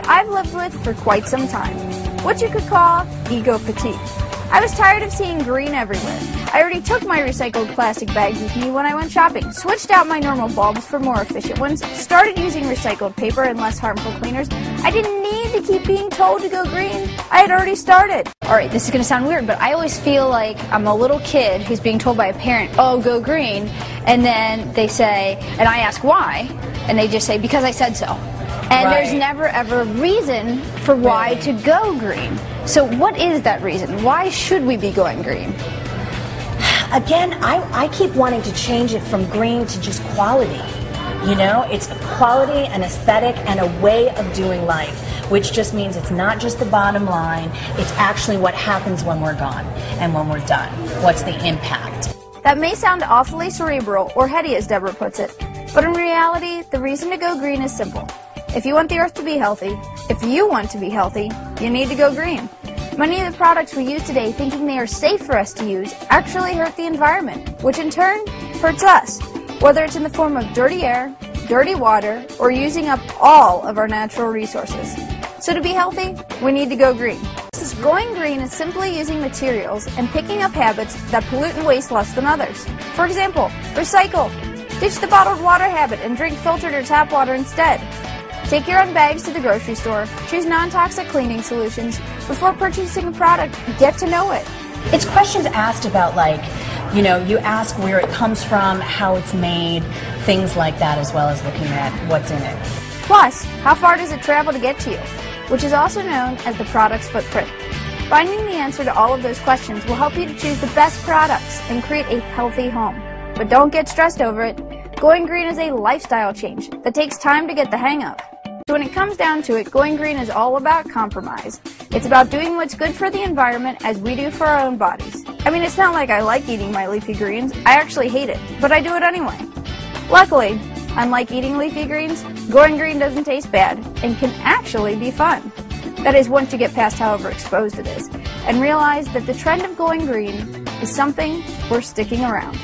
I've lived with for quite some time, what you could call ego fatigue. I was tired of seeing green everywhere. I already took my recycled plastic bags with me when I went shopping, switched out my normal bulbs for more efficient ones, started using recycled paper and less harmful cleaners. I didn't need to keep being told to go green. I had already started. Alright, this is going to sound weird, but I always feel like I'm a little kid who's being told by a parent, oh, go green, and then they say, and I ask why, and they just say, because I said so. And there's never ever a reason for why to go green. So what is that reason? Why should we be going green? Again, I keep wanting to change it from green to just quality. You know, it's quality and aesthetic and a way of doing life, which just means it's not just the bottom line, it's actually what happens when we're gone and when we're done. What's the impact? That may sound awfully cerebral or heady, as Deborah puts it, but in reality, the reason to go green is simple. If you want the earth to be healthy, if you want to be healthy, you need to go green. Many of the products we use today, thinking they are safe for us to use, actually hurt the environment, which in turn hurts us, whether it's in the form of dirty air, dirty water, or using up all of our natural resources. So to be healthy, we need to go green. Going green is simply using materials and picking up habits that pollute and waste less than others. For example, recycle. Ditch the bottled water habit and drink filtered or tap water instead. Take your own bags to the grocery store, choose non-toxic cleaning solutions. Before purchasing a product, get to know it. It's questions asked about, like, you know, you ask where it comes from, how it's made, things like that, as well as looking at what's in it. Plus, how far does it travel to get to you, which is also known as the product's footprint. Finding the answer to all of those questions will help you to choose the best products and create a healthy home. But don't get stressed over it. Going green is a lifestyle change that takes time to get the hang of. So when it comes down to it, going green is all about compromise. It's about doing what's good for the environment as we do for our own bodies. I mean, it's not like I like eating my leafy greens. I actually hate it, but I do it anyway. Luckily, unlike eating leafy greens, going green doesn't taste bad and can actually be fun. That is, once you get past how overexposed it is, and realize that the trend of going green is something worth sticking around.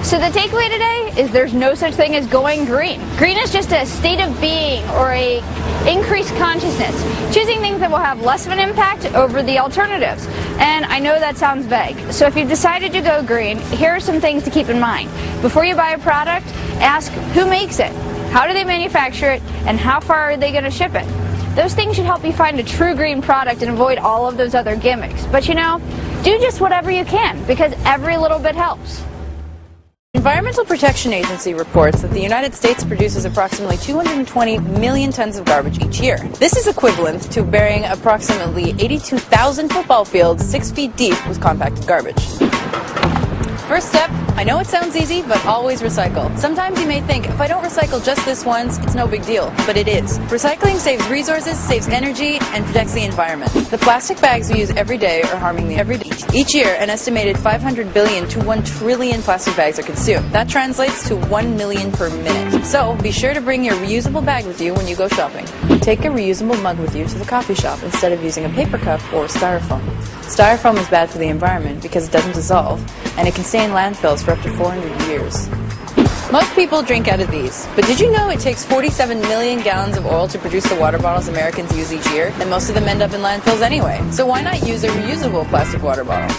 So the takeaway today is there's no such thing as going green. Green is just a state of being or a increased consciousness, choosing things that will have less of an impact over the alternatives. And I know that sounds vague. So if you've decided to go green, here are some things to keep in mind. Before you buy a product, ask who makes it, how do they manufacture it, and how far are they going to ship it. Those things should help you find a true green product and avoid all of those other gimmicks. But you know, do just whatever you can, because every little bit helps. The Environmental Protection Agency reports that the United States produces approximately 220 million tons of garbage each year. This is equivalent to burying approximately 82,000 football fields 6 feet deep with compacted garbage. First step, I know it sounds easy, but always recycle. Sometimes you may think, if I don't recycle just this once, it's no big deal. But it is. Recycling saves resources, saves energy, and protects the environment. The plastic bags we use every day are harming the every day. Each year, an estimated 500 billion to 1 trillion plastic bags are consumed. That translates to 1 million per minute. So, be sure to bring your reusable bag with you when you go shopping. Take a reusable mug with you to the coffee shop instead of using a paper cup or styrofoam. Styrofoam is bad for the environment because it doesn't dissolve, and it can stay in landfills for up to 400 years. Most people drink out of these, but did you know it takes 47 million gallons of oil to produce the water bottles Americans use each year, and most of them end up in landfills anyway? So why not use a reusable plastic water bottle?